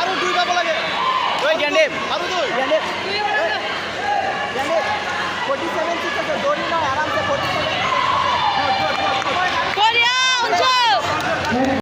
আৰু দুই পাব লাগে ওই গ্যান্ডেপ আৰু দুই গ্যান্ডেপ 47 ঠিক আছে দৌড়ি না আরামসে 47